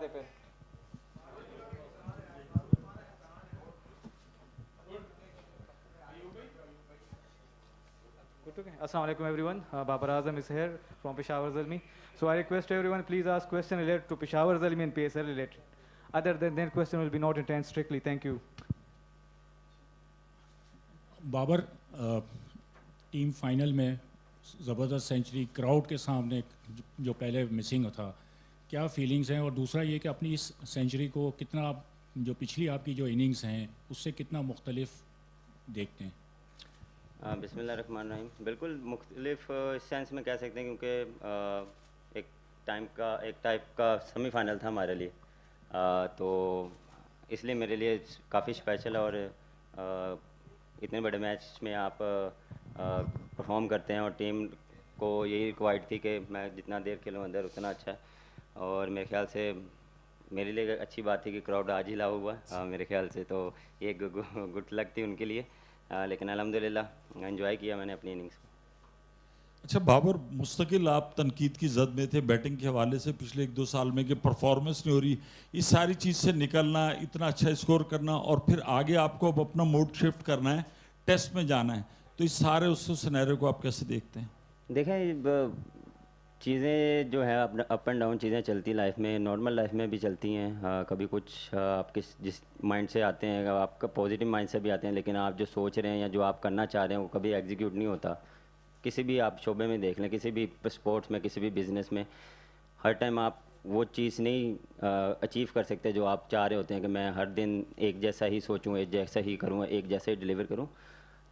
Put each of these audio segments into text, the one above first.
दे फिर। Good, okay. Assalamu alaikum everyone. Babar Azam is here from Peshawar Zalmi. So I request everyone please ask question related to Peshawar Zalmi and PSL related. Other than that question will be not intended strictly. Thank you. Babar team final में ज़बरदस्त century crowd के सामने जो पहले missing था, क्या feelings हैं? और दूसरा ये कि अपनी इस सेंचुरी को कितना आप जो पिछली आपकी जो इनिंग्स हैं उससे कितना मुख्तलिफ देखते हैं? बिस्मिल्लाहिर्रहमानिर्रहीम। बिल्कुल मुख्तलिफ इस सेंस में कह सकते हैं क्योंकि एक टाइप का सेमीफाइनल था हमारे लिए, तो इसलिए मेरे लिए काफ़ी स्पेशल है। और इतने बड़े मैच में आप परफॉर्म करते हैं और टीम को यही रिक्वायर्ड थी कि मैं जितना देर खेलूँ अंदर उतना अच्छा है। और मेरे ख्याल से मेरे लिए अच्छी बात थी कि क्राउड आज ही ला हुआ मेरे ख्याल से, तो ये गुड लक थी उनके लिए। लेकिन अल्हम्दुलिल्लाह एंजॉय किया मैंने अपनी इनिंग्स को। अच्छा बाबर, मुस्तकिल आप तनकीद की जद में थे बैटिंग के हवाले से पिछले 1-2 साल में कि परफॉर्मेंस नहीं हो रही, इस सारी चीज़ से निकलना, इतना अच्छा स्कोर करना और फिर आगे आपको अब अपना मूड शिफ्ट करना है, टेस्ट में जाना है, तो इस सारे उस सिनेरियो को आप कैसे देखते हैं? देखें, चीज़ें जो है अप एंड डाउन चीज़ें चलती लाइफ में, नॉर्मल लाइफ में भी चलती हैं। कभी कुछ आपके जिस माइंड से आते हैं, आपका पॉजिटिव माइंड से भी आते हैं, लेकिन आप जो सोच रहे हैं या जो आप करना चाह रहे हैं वो कभी एग्जीक्यूट नहीं होता। किसी भी आप शोबे में देख लें, किसी भी स्पोर्ट्स में, किसी भी बिज़नेस में, हर टाइम आप वो चीज़ नहीं अचीव कर सकते जो आप चाह रहे होते हैं कि मैं हर दिन एक जैसा ही सोचूं, एक जैसा ही करूं, एक जैसे ही डिलीवर करूं।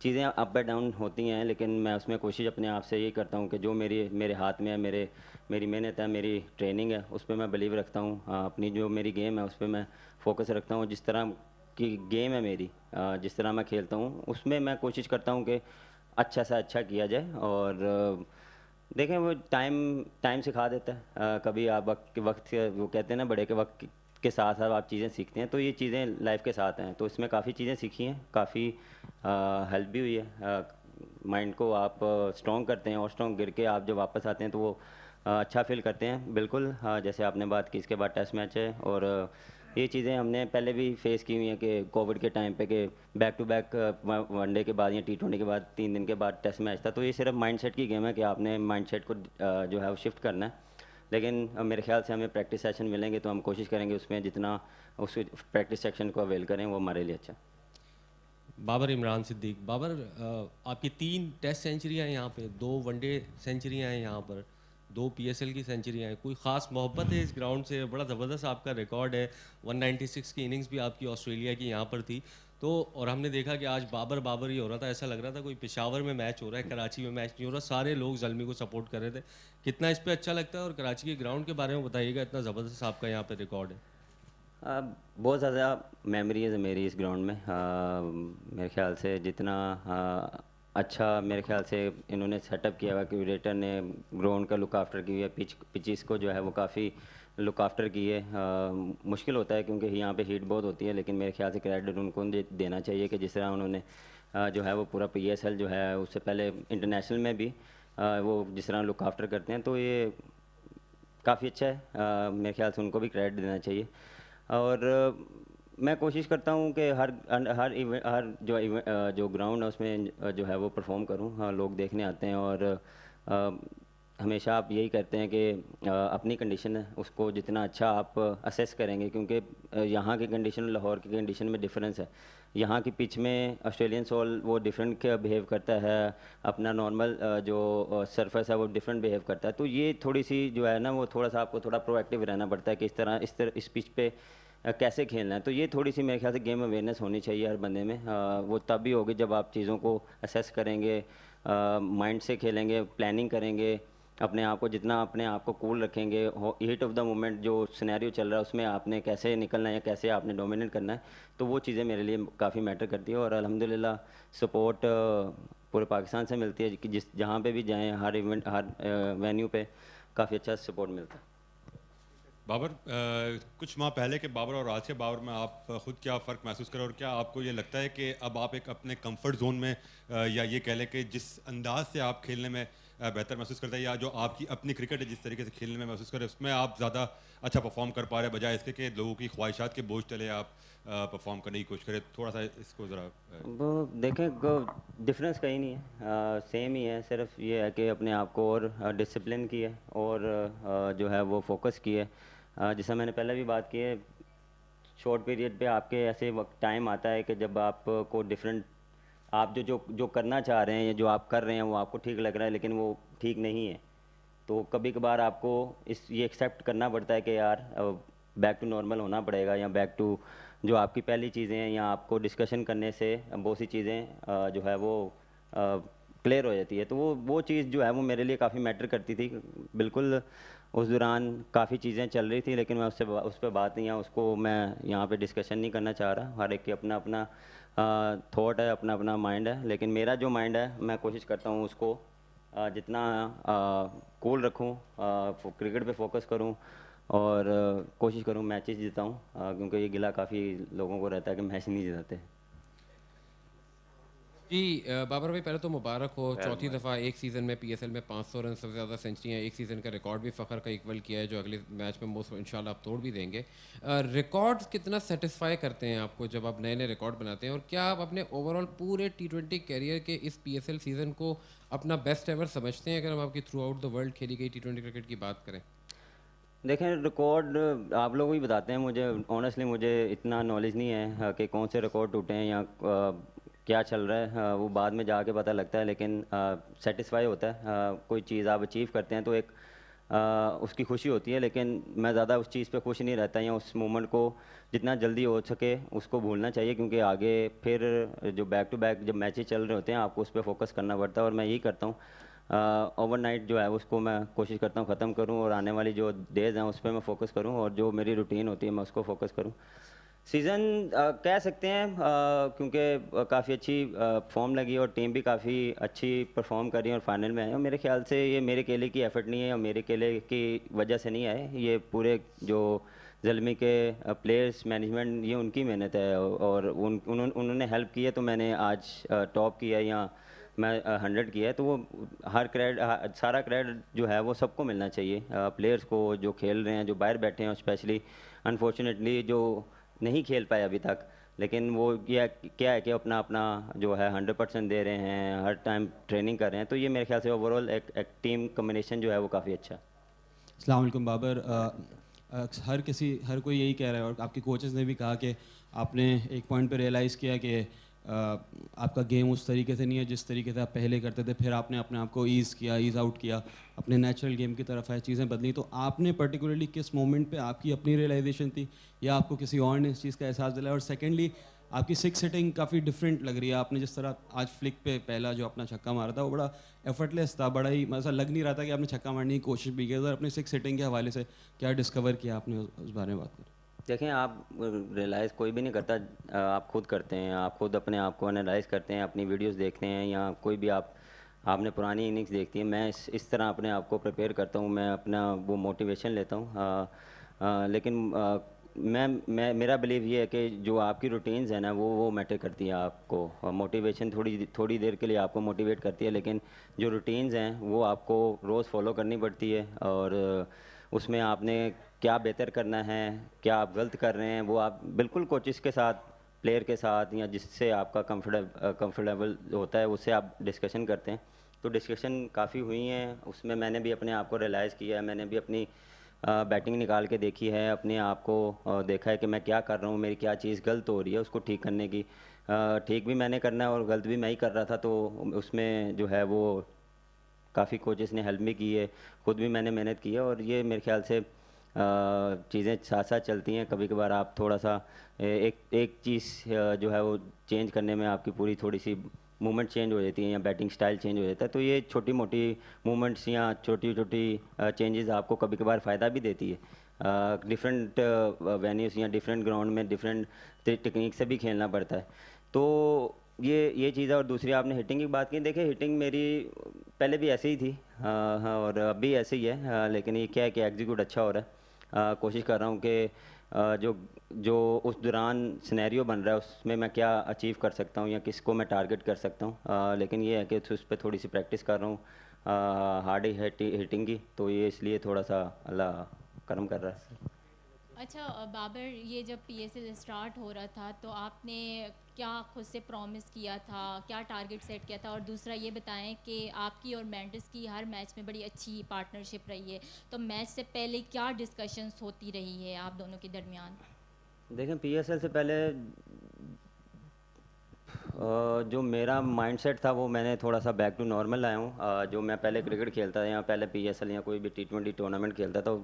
चीज़ें अप एंड डाउन होती हैं, लेकिन मैं उसमें कोशिश अपने आप से यही करता हूं कि जो मेरे हाथ में है, मेरी मेहनत है, मेरी ट्रेनिंग है, उस पर मैं बिलीव रखता हूं। अपनी जो मेरी गेम है उस पर मैं फोकस रखता हूं। जिस तरह की गेम है मेरी, जिस तरह मैं खेलता हूं, उसमें मैं कोशिश करता हूं कि अच्छा से अच्छा किया जाए। और देखें, वो टाइम सिखा देता है। कभी आप वक्त वो कहते हैं ना, बड़े के वक्त के साथ साथ आप चीज़ें सीखते हैं, तो ये चीज़ें लाइफ के साथ हैं, तो इसमें काफ़ी चीज़ें सीखी हैं, काफ़ी हेल्प भी हुई है। माइंड को आप स्ट्रॉन्ग करते हैं और स्ट्रॉन्ग गिर के आप जब वापस आते हैं तो वो अच्छा फील करते हैं। बिल्कुल, जैसे आपने बात की, इसके बाद टेस्ट मैच है और ये चीज़ें हमने पहले भी फेस की हुई हैं कि कोविड के टाइम पे कि बैक टू बैक वनडे के बाद या T20 के बाद 3 दिन के बाद टेस्ट मैच था। तो ये सिर्फ माइंडसेट की गेम है कि आपने माइंडसेट को जो है वो शिफ्ट करना है। लेकिन मेरे ख्याल से हमें प्रैक्टिस सेशन मिलेंगे तो हम कोशिश करेंगे उसमें जितना उस प्रैक्टिस सेक्शन को अवेल करें वो हमारे लिए अच्छा। बाबर इमरान सिद्दीक। बाबर, आपकी 3 टेस्ट सेंचुरियाँ हैं यहाँ पे, 2 वनडे सेंचुरियाँ हैं यहाँ पर, 2 PSL की सेंचुरियाँ हैं। कोई ख़ास मोहब्बत है इस ग्राउंड से? बड़ा ज़बरदस्त आपका रिकॉर्ड है। 196 की इनिंग्स भी आपकी ऑस्ट्रेलिया की यहाँ पर थी। तो और हमने देखा कि आज बाबर बाबर ही हो रहा था, ऐसा लग रहा था कोई पेशावर में मैच हो रहा है, कराची में मैच नहीं हो रहा। सारे लोग ज़ल्मी को सपोर्ट कर रहे थे। कितना इस पर अच्छा लगता है? और कराची के ग्राउंड के बारे में बताइएगा, इतना ज़बरदस्त आपका यहाँ पर रिकॉर्ड है। बहुत ज़्यादा मेमोरीज है मेरी इस ग्राउंड में। मेरे ख्याल से जितना अच्छा मेरे ख्याल से इन्होंने सेटअप किया हुआ, क्यूरेटर ने ग्राउंड का लुक आफ्टर की है, पिचेस को जो है वो काफ़ी लुक आफ्टर की है। मुश्किल होता है क्योंकि यहाँ पे हीट बहुत होती है, लेकिन मेरे ख्याल से क्रेडिट उनको देना चाहिए कि जिस तरह उन्होंने जो है वो पूरा PSL जो है उससे पहले इंटरनेशनल में भी वो जिस तरह लुक आफ्टर करते हैं, तो ये काफ़ी अच्छा है। मेरे ख्याल से उनको भी क्रेडिट देना चाहिए। और मैं कोशिश करता हूँ कि हर जो ग्राउंड है उसमें जो है वो परफॉर्म करूँ। हाँ, लोग देखने आते हैं और हमेशा आप यही करते हैं कि अपनी कंडीशन है उसको जितना अच्छा आप असेस करेंगे, क्योंकि यहाँ की कंडीशन और लाहौर की कंडीशन में डिफरेंस है। यहाँ की पिच में ऑस्ट्रेलियन सॉल वो डिफरेंट बिहेव करता है, अपना नॉर्मल जो सरफेस है वो डिफरेंट बिहेव करता है। तो ये थोड़ी सी जो है ना, वो थोड़ा सा आपको थोड़ा प्रोएक्टिव रहना पड़ता है कि इस पिच पे कैसे खेलना है। तो ये थोड़ी सी मेरे ख्याल से गेम अवेयरनेस होनी चाहिए हर बंदे में। वो तब भी होगी जब आप चीज़ों को असेस करेंगे, माइंड से खेलेंगे, प्लानिंग करेंगे, अपने आप को कूल रखेंगे। हीट ऑफ द मोमेंट जो सिनेरियो चल रहा है उसमें आपने कैसे निकलना है या कैसे आपने डोमिनेट करना है, तो वो चीज़ें मेरे लिए काफ़ी मैटर करती है। और अल्हम्दुलिल्लाह सपोर्ट पूरे पाकिस्तान से मिलती है कि जहाँ पे भी जाएँ, हर इवेंट, हर वेन्यू पे काफ़ी अच्छा सपोर्ट मिलता है। बाबर, कुछ माह पहले के बाबर और आज के बाबर में आप ख़ुद क्या फ़र्क महसूस करें, और क्या आपको ये लगता है कि अब आप एक अपने कंफर्ट जोन में या ये कह लें कि जिस अंदाज से आप खेलने में बेहतर महसूस करते हैं, या जो आपकी अपनी क्रिकेट है जिस तरीके से खेलने में महसूस करें उसमें आप ज़्यादा अच्छा परफॉर्म कर पा रहे हैं, बजाय इसके कि लोगों की ख्वाहिशात के बोझ तले आप परफॉर्म करने की कोशिश करें? थोड़ा सा इसको ज़रा वो देखें, डिफरेंस कहीं नहीं है, सेम ही है, सिर्फ ये है कि अपने आप को और डिसिप्लिन की है और जो है वो फोकस की है। जैसा मैंने पहले भी बात की है, शॉर्ट पीरियड पे आपके ऐसे वक्त टाइम आता है कि जब आपको डिफरेंट, आप जो जो जो करना चाह रहे हैं या जो आप कर रहे हैं वो आपको ठीक लग रहा है लेकिन वो ठीक नहीं है, तो कभी कभार आपको ये एक्सेप्ट करना पड़ता है कि यार बैक टू नॉर्मल होना पड़ेगा, या बैक टू जो आपकी पहली चीज़ें हैं, या आपको डिस्कशन करने से बहुत सी चीज़ें जो है वो क्लियर हो जाती है। तो वो चीज़ जो है वो मेरे लिए काफ़ी मैटर करती थी। बिल्कुल उस दौरान काफ़ी चीज़ें चल रही थी लेकिन मैं उस पर बात नहीं है, उसको मैं यहाँ पे डिस्कशन नहीं करना चाह रहा। हर एक की अपना अपना थॉट है, अपना अपना माइंड है, लेकिन मेरा जो माइंड है मैं कोशिश करता हूँ उसको जितना कूल रखूँ, क्रिकेट पे फोकस करूँ और कोशिश करूँ मैचेस जिताऊँ, क्योंकि ये गिला काफ़ी लोगों को रहता है कि मैच नहीं जिताते। जी बाबर भाई, पहले तो मुबारक हो, चौथी दफ़ा एक सीज़न में पीएसएल में 500 रन सबसे ज़्यादा सेंचुरियाँ एक सीज़न का रिकॉर्ड भी फ़खर का इक्वल किया है, जो अगले मैच में मोस्ट इंशाल्लाह आप तोड़ भी देंगे। रिकॉर्ड कितना सेटिस्फाई करते हैं आपको जब आप नए नए रिकॉर्ड बनाते हैं, और क्या आप अपने ओवरऑल पूरे T20 कैरियर के इस पीएसएल सीज़न को अपना बेस्ट एवर समझते हैं, अगर हम आपकी थ्रू आउट द वर्ल्ड खेली गई T20 क्रिकेट की बात करें? देखें, रिकॉर्ड आप लोग ही बताते हैं, मुझे ऑनेस्टली मुझे इतना नॉलेज नहीं है कि कौन से रिकॉर्ड टूटे हैं या क्या चल रहा है, वो बाद में जाके पता लगता है। लेकिन सेटिस्फाई होता है, कोई चीज़ आप अचीव करते हैं तो एक उसकी खुशी होती है, लेकिन मैं ज़्यादा उस चीज़ पे खुश नहीं रहता, या उस मोमेंट को जितना जल्दी हो सके उसको भूलना चाहिए, क्योंकि आगे फिर जो बैक टू बैक जब मैचेस चल रहे होते हैं आपको उस पर फोकस करना पड़ता है, और मैं यही करता हूँ। ओवरनाइट जो है उसको मैं कोशिश करता हूँ ख़त्म करूँ, और आने वाली जो डेज़ हैं उस पर मैं फोकस करूँ, और जो मेरी रूटीन होती है मैं उसको फोकस करूँ। सीज़न कह सकते हैं क्योंकि काफ़ी अच्छी फॉर्म लगी और टीम भी काफ़ी अच्छी परफॉर्म कर रही है और फाइनल में आए, और मेरे ख्याल से ये मेरे अकेले की एफर्ट नहीं है और मेरे अकेले की वजह से नहीं आए, ये पूरे जो ज़ल्मी के प्लेयर्स मैनेजमेंट, ये उनकी मेहनत है, और उन्होंने हेल्प की है तो मैंने आज टॉप किया या मैं 100 किया है। तो वो हर क्रेडिट, सारा क्रेडिट जो है वो सबको मिलना चाहिए, प्लेयर्स को जो खेल रहे हैं, जो बाहर बैठे हैं, स्पेशली अनफॉर्चुनेटली जो नहीं खेल पाए अभी तक, लेकिन वो ये क्या है कि अपना अपना जो है 100% दे रहे हैं, हर टाइम ट्रेनिंग कर रहे हैं। तो ये मेरे ख्याल से ओवरऑल एक टीम कम्बिनेशन जो है वो काफ़ी अच्छा है। अस्सलाम वालेकुम बाबर, हर कोई यही कह रहा है, और आपके कोचेस ने भी कहा कि आपने एक पॉइंट पे रियलाइज़ किया कि आपका गेम उस तरीके से नहीं है जिस तरीके से आप पहले करते थे, फिर आपने अपने आप को ईज़ आउट किया, अपने नेचुरल गेम की तरफ आए, चीज़ें बदली। तो आपने पर्टिकुलरली किस मोमेंट पे आपकी अपनी रियलाइजेशन थी, या आपको किसी और ने इस चीज़ का एहसास दिलाया? और सेकेंडली, आपकी सिक्स हिटिंग काफ़ी डिफरेंट लग रही है। आपने जिस तरह आज फ्लिक पे पहला जो अपना छक्का मारा था वो बड़ा एफर्टलेस था, बड़ा ही ऐसा लग नहीं रहा था कि आपने छक्का मारने की कोशिश भी की। और अपनी सिक्स हिटिंग के हवाले से क्या डिस्कवर किया आपने, उस बारे में बात करें। देखें, आप रियलाइज़ कोई भी नहीं करता, आप खुद करते हैं, आप खुद अपने आप को एनालाइज़ करते हैं, अपनी वीडियोस देखते हैं, या कोई भी आपने पुरानी इनिंग्स देखती है। मैं इस तरह अपने आप को प्रिपेयर करता हूँ, मैं अपना वो मोटिवेशन लेता हूँ। लेकिन मेरा बिलीव ये है कि जो आपकी रूटीन्स है ना वो मैटर करती है आपको। मोटिवेशन थोड़ी देर के लिए आपको मोटिवेट करती है, लेकिन जो रूटीन्स हैं वो आपको रोज़ फॉलो करनी पड़ती है, और उसमें आपने क्या बेहतर करना है, क्या आप गलत कर रहे हैं, वो आप बिल्कुल कोचेस के साथ, प्लेयर के साथ, या जिससे आपका कंफर्टेबल होता है उससे आप डिस्कशन करते हैं। तो डिस्कशन काफ़ी हुई हैं, उसमें मैंने भी अपने आप को रियलाइज़ किया है, मैंने भी अपनी बैटिंग निकाल के देखी है, अपने आप को देखा है कि मैं क्या कर रहा हूँ, मेरी क्या चीज़ गलत हो रही है, उसको ठीक करने की। ठीक भी मैंने करना है और गलत भी मैं ही कर रहा था, तो उसमें जो है वो काफ़ी कोचेस ने हेल्प भी की है, खुद भी मैंने मेहनत की है, और ये मेरे ख्याल से चीज़ें साथ साथ चलती हैं। कभी कभार आप थोड़ा सा एक चीज़ जो है वो चेंज करने में आपकी पूरी थोड़ी सी मूवमेंट चेंज हो जाती है, या बैटिंग स्टाइल चेंज हो जाता है। तो ये छोटी मोटी मूवमेंट्स या छोटी छोटी चेंजेस आपको कभी कभार फ़ायदा भी देती है। डिफरेंट वेन्यूज़ या डिफरेंट ग्राउंड में डिफरेंट टेक्निक से भी खेलना पड़ता है। तो ये चीज़ है। और दूसरी आपने हिटिंग की बात की, देखिए हिटिंग मेरी पहले भी ऐसे ही थी, हाँ, और अभी ऐसे ही है, लेकिन ये क्या है कि एग्जीक्यूट अच्छा हो रहा है। कोशिश कर रहा हूँ कि जो जो उस दौरान सिनेरियो बन रहा है उसमें मैं क्या अचीव कर सकता हूँ या किसको मैं टारगेट कर सकता हूँ। लेकिन ये है कि उस पर थोड़ी सी प्रैक्टिस कर रहा हूँ, हार्ड हिटिंग की, तो ये इसलिए थोड़ा सा अल्लाह करम कर रहा है। अच्छा बाबर, ये जब पीएसएल स्टार्ट हो रहा था तो आपने क्या खुद से प्रॉमिस किया था, क्या टारगेट सेट किया था? और दूसरा ये बताएं कि आपकी और मेंडिस की हर मैच में बड़ी अच्छी पार्टनरशिप रही है, तो मैच से पहले क्या डिस्कशंस होती रही है आप दोनों के दरमियान? देखें, पीएसएल से पहले जो मेरा माइंडसेट था वो मैंने थोड़ा सा बैक टू नॉर्मल लाया हूँ। जो मैं पहले क्रिकेट खेलता था या पहले पीएसएल या कोई भी T20 टूर्नामेंट खेलता था,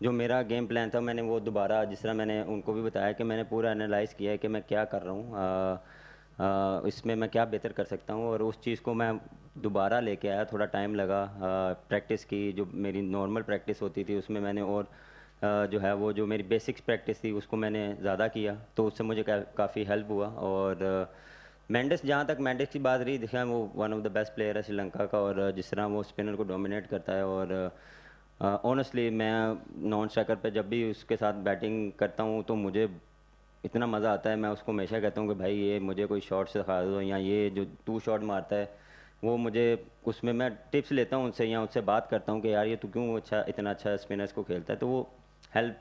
जो मेरा गेम प्लान था मैंने वो दोबारा, जिस तरह मैंने उनको भी बताया कि मैंने पूरा एनालाइज़ किया है कि मैं क्या कर रहा हूँ, इसमें मैं क्या बेहतर कर सकता हूँ, और उस चीज़ को मैं दोबारा लेके आया। थोड़ा टाइम लगा, प्रैक्टिस की, जो मेरी नॉर्मल प्रैक्टिस होती थी उसमें मैंने और जो है वो जो मेरी बेसिक्स प्रैक्टिस थी उसको मैंने ज़्यादा किया, तो उससे मुझे काफ़ी हेल्प हुआ। और मेंडिस, जहाँ तक मेंडिस की बात रही, देखा वो one of the best player है श्रीलंका का, और जिस तरह वो स्पिनर को डोमिनेट करता है, और ऑनेस्टली मैं नॉन स्ट्राइकर पे जब भी उसके साथ बैटिंग करता हूँ तो मुझे इतना मज़ा आता है। मैं उसको हमेशा कहता हूँ कि भाई ये मुझे कोई शॉट सिखा दो, या ये जो 2 शॉट मारता है वो मुझे, उसमें मैं टिप्स लेता हूँ उनसे, या उससे बात करता हूँ कि यार ये तू क्यों इतना अच्छा स्पिनर्स को खेलता है, तो वो हेल्प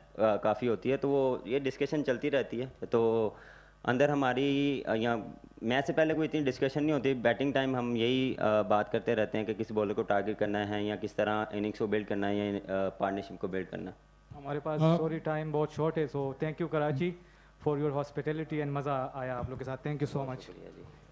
काफ़ी होती है। तो वो ये डिस्कशन चलती रहती है। तो अंदर हमारी या मैच से पहले कोई इतनी डिस्कशन नहीं होती, बैटिंग टाइम हम यही बात करते रहते हैं कि किस बॉलर को टारगेट करना है, या किस तरह इनिंग्स को बिल्ड करना है, या पार्टनरशिप को बिल्ड करना है। हमारे पास सॉरी टाइम बहुत शॉर्ट है, so thank you Karachi for your hospitality and मज़ा आया आप लोग के साथ। Thank you so much. शुक्रिया जी।